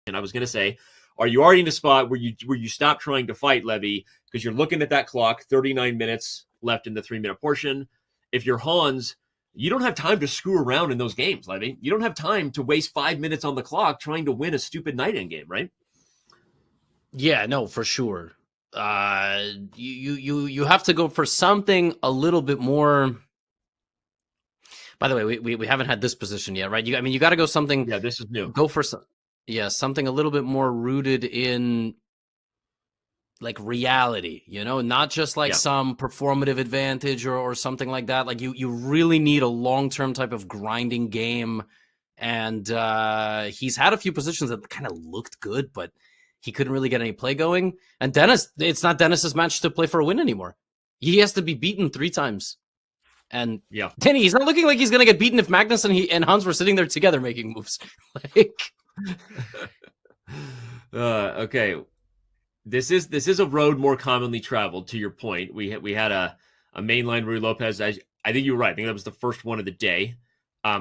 And I was going to say, are you already in a spot where you stop trying to fight, Levy, because you're looking at that clock, 39 minutes left in the 3-minute portion. If you're Hans, you don't have time to screw around in those games, Levy. You don't have time to waste 5 minutes on the clock trying to win a stupid night end game, right? Yeah, no, for sure. You have to go for something a little bit more. By the way, we haven't had this position yet, right? You got to go something. Yeah, this is new. Go for something a little bit more rooted in like reality, not just like some performative advantage or something like that. Like you really need a long-term type of grinding game. And he's had a few positions that kind of looked good, but he couldn't really get any play going. And Denis, it's not Denis's match to play for a win anymore. He has to be beaten 3 times. And Denny, he's not looking like he's going to get beaten if Magnus and Hans were sitting there together making moves. Okay. This is a road more commonly traveled, to your point. We had a mainline Ruy Lopez. I think you were right. I think that was the first one of the day.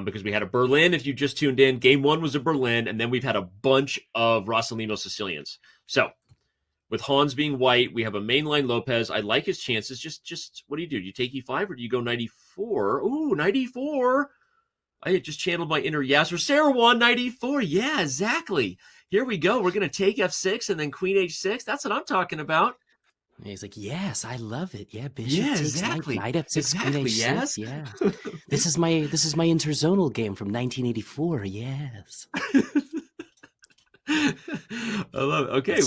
Because we had a Berlin, if you just tuned in. Game 1 was a Berlin, and then we've had a bunch of Rossalimo Sicilians. So, with Hans being white, we have a mainline Lopez. I like his chances. Just what do? You take E5 or do you go 94? Ooh, 94. I just channeled my inner Yasser Sarwan, 94. Yeah, exactly. Here we go. We're going to take F6 and then Queen H6. That's what I'm talking about. He's like, yes, I love it. Yeah, bishop takes exactly. Knight F6, exactly. Queen H6. Yes. Yeah. This is my interzonal game from 1984. Yes. I love it. Okay,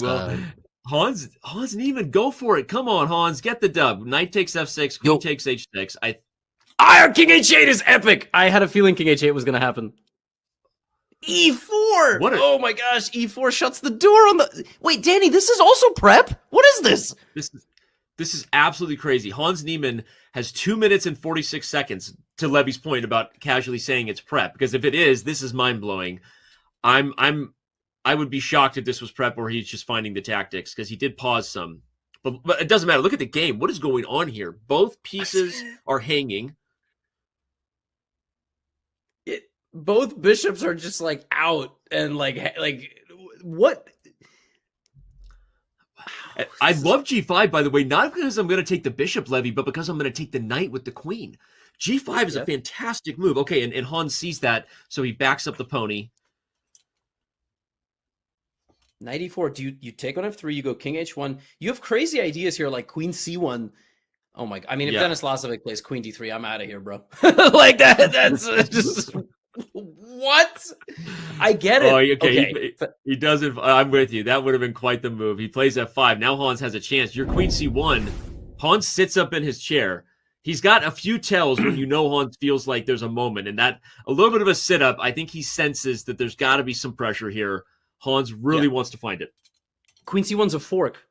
Hans Niemann, go for it. Come on, Hans, get the dub. Knight takes F6, Queen takes H6. King H8 is epic. I had a feeling King H8 was going to happen. E4. Oh my gosh, E4 shuts the door on the. Wait, Danny, this is also prep? What is this? This is absolutely crazy. Hans Niemann has 2 minutes and 46 seconds, to Levy's point about casually saying it's prep, because if it is, this is mind-blowing. I would be shocked if this was prep or he's just finding the tactics, because he did pause some. But it doesn't matter. Look at the game. What is going on here? Both pieces are hanging. Both bishops are just like out and like what? I love G5, by the way, not because I'm going to take the bishop, Levy, but because I'm going to take the knight with the queen. G5 is a fantastic move. Okay, and Hans sees that, so he backs up the pony. 94. Do you take on F3? You go King H1. You have crazy ideas here, like Queen C1. Oh my! I mean, if Denis Lazavik plays Queen D3, I'm out of here, bro. Like that. That's just. What? I get it. Oh, okay. He doesn't. I'm with you. That would have been quite the move. He plays F5. Now Hans has a chance. Your Queen C1. Hans sits up in his chair. He's got a few tells when Hans feels like there's a moment, and that a little bit of a sit up. I think he senses that there's got to be some pressure here. Hans really wants to find it. Queen C1's a fork.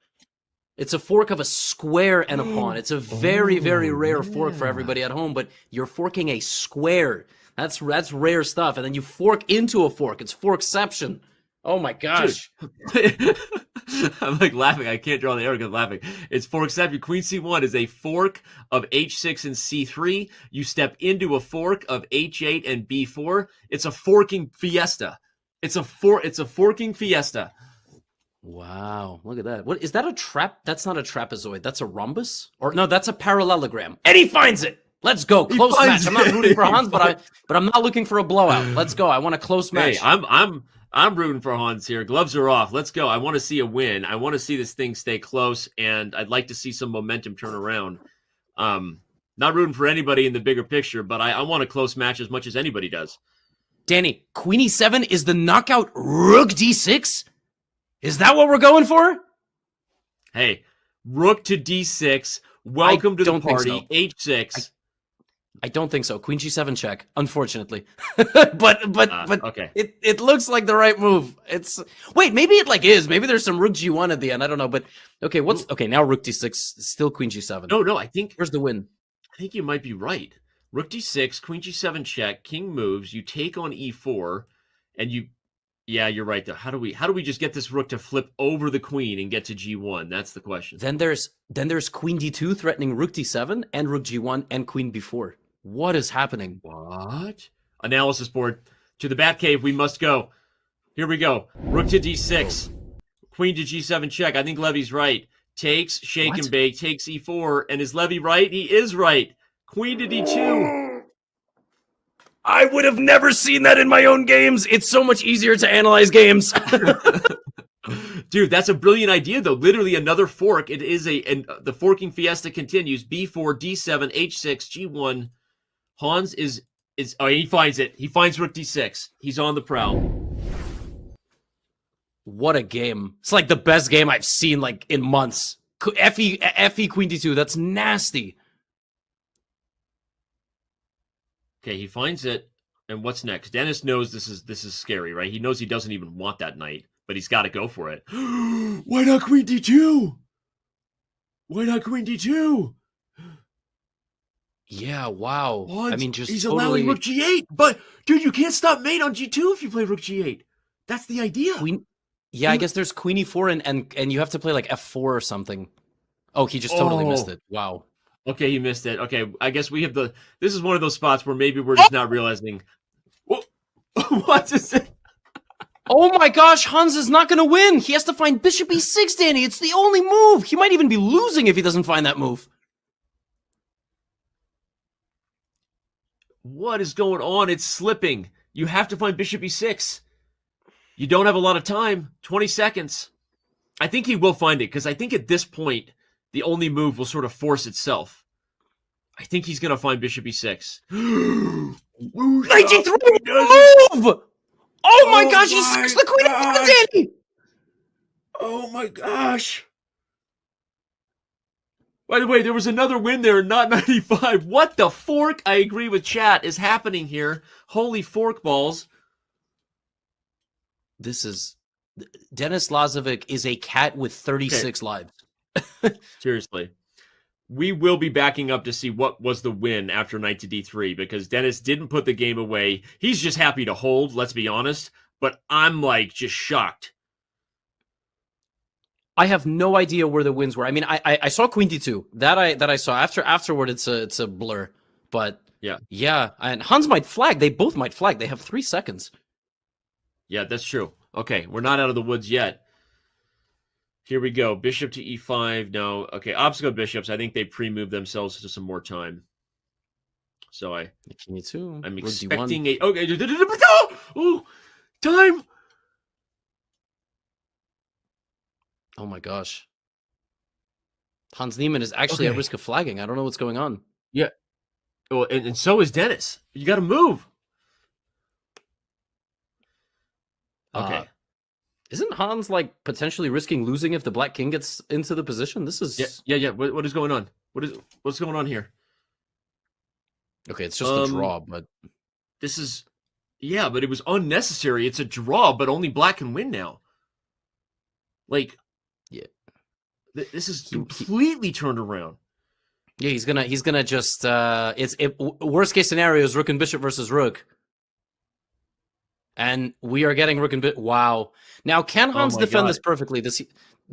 It's a fork of a square and a pawn. It's a very, very rare fork for everybody at home, but you're forking a square. That's rare stuff. And then you fork into a fork. It's forkception. Oh my gosh. I'm like laughing. I can't draw the arrow because I'm laughing. It's forkception. Queen C1 is a fork of H6 and C3. You step into a fork of H8 and B4. It's a forking fiesta. It's a forking fiesta. Wow, look at that. What is that? A trap? That's not a trapezoid. That's a rhombus? Or no, that's a parallelogram. And he finds it. Let's go. Close match. I'm not rooting for Hans, but I'm not looking for a blowout. Let's go. I want a close match. Hey, I'm rooting for Hans here. Gloves are off. Let's go. I want to see a win. I want to see this thing stay close, and I'd like to see some momentum turn around. Not rooting for anybody in the bigger picture, but I want a close match as much as anybody does. Danny, Queen E7 is the knockout Rook D6? Is that what we're going for? Hey, Rook to D6. Welcome to the party. So. H6. I don't think so. Queen G7 check, unfortunately. but okay. It looks like the right move. Wait, maybe it is. Maybe there's some Rook G1 at the end. I don't know. But okay, now Rook D6, still Queen G7. No, I think where's the win? I think you might be right. Rook D6, Queen G7 check, King moves, you take on E4, and you're right though. How do we just get this Rook to flip over the Queen and get to G1? That's the question. Then there's Queen D2 threatening Rook D7 and Rook G1 and Queen B4. What is happening? What? Analysis board. To the Batcave we must go. Here we go. Rook to d6. Queen to g7 check. I think Levy's right. Takes, shake and bake, takes e4. And is Levy right? He is right. Queen to d2. I would have never seen that in my own games. It's so much easier to analyze games. Dude, that's a brilliant idea, though. Literally another fork. It is the forking fiesta continues. b4, d7, h6, g1. Hans is oh, he finds it. He finds rook d6. He's on the prowl. What a game. It's like the best game I've seen like in months. Fe queen d2. That's nasty. Okay, he finds it. And what's next? Denis knows this is scary, right? He knows he doesn't even want that knight, but he's got to go for it. Why not queen d2? Why not queen d2? Yeah, wow. Hans, I mean, just he's totally... allowing rook g8, but dude, you can't stop mate on g2 if you play rook g8. That's the idea. Yeah, I guess there's queen e4 and you have to play like f4 or something. Oh, he just totally missed it. Wow. Okay, he missed it. Okay, I guess we have this is one of those spots where maybe we're just not realizing. What is it? Oh my gosh, Hans is not going to win. He has to find bishop e6, Danny. It's the only move. He might even be losing if he doesn't find that move. What is going on? It's slipping. You have to find bishop e6. You don't have a lot of time. 20 seconds. I think he will find it, because I think at this point, the only move will sort of force itself. I think he's going to find bishop e6. 93 move! Oh my gosh, he sucks the queen of the Danny! Oh my gosh. By the way, there was another win there, not 95. What the fork? I agree with chat is happening here. Holy fork balls. This is... Denis Lazavik is a cat with 36 lives. Seriously. We will be backing up to see what was the win after knight to d3, because Denis didn't put the game away. He's just happy to hold, let's be honest. But I'm like just shocked. I have no idea where the wins were. I mean, I saw queen d2. That I saw. Afterward, it's a blur. But yeah. And Hans might flag. They both might flag. They have 3 seconds. Yeah, that's true. Okay, we're not out of the woods yet. Here we go. Bishop to e5. No. Okay, obstacle bishops. I think they pre-moved themselves to some more time. So I'm expecting a... Okay. Oh, time. Oh my gosh. Hans Niemann is actually at risk of flagging. I don't know what's going on. Yeah. Well, and so is Denis. You got to move. Okay. Isn't Hans like potentially risking losing if the black king gets into the position? This is yeah. What is going on? What's going on here? Okay, it's just a draw, but this is but it was unnecessary. It's a draw, but only black can win now. Like, this is completely turned around. Yeah, he's gonna just worst case scenario is rook and bishop versus rook. And we are getting rook and bit. Wow. Now, can Hans defend this perfectly?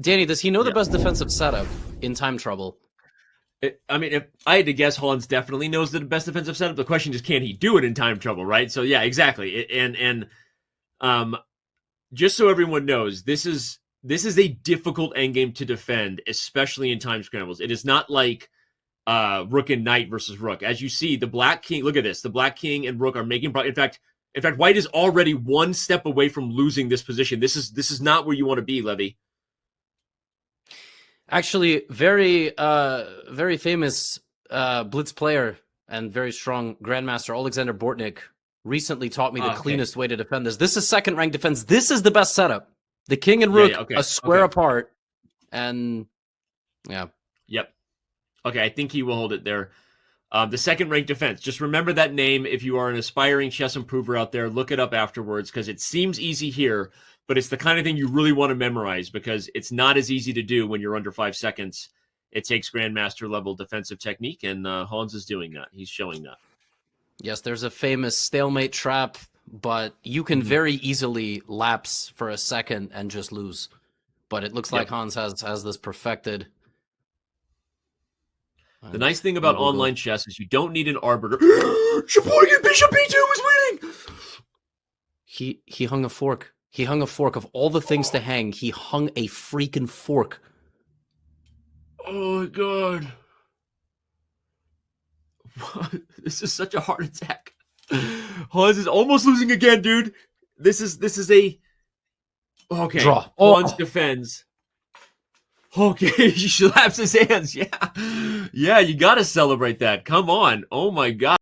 Danny, does he know the best defensive setup in time trouble? I mean, if I had to guess, Hans definitely knows the best defensive setup. The question is, can he do it in time trouble, right? So, yeah, exactly. And just so everyone knows, this is a difficult endgame to defend, especially in time scrambles. It is not like rook and knight versus rook. As you see, the black king, look at this. The black king and rook are making progress. In fact, white is already one step away from losing this position. This is not where you want to be, Levy. Actually, very famous blitz player and very strong grandmaster Alexander Bortnik recently taught me the cleanest way to defend this. This is second rank defense. This is the best setup. The king and rook a square apart, and Yep. Okay, I think he will hold it there. The second rank defense. Just remember that name if you are an aspiring chess improver out there. Look it up afterwards, because it seems easy here, but it's the kind of thing you really want to memorize, because it's not as easy to do when you're under 5 seconds. It takes grandmaster level defensive technique, and Hans is doing that. He's showing that. Yes, there's a famous stalemate trap, but you can very easily lapse for a second and just lose. But it looks like Hans has this perfected. The nice thing about online chess is you don't need an arbiter. Sheboygan Bishop E2 is winning! He hung a fork. He hung a fork. Of all the things to hang, he hung a freaking fork. Oh my god. This is such a heart attack. Hans is almost losing again, dude. This is a okay. Draw. Hans defends. Okay, he slaps his hands. Yeah. Yeah, you gotta celebrate that. Come on. Oh my god.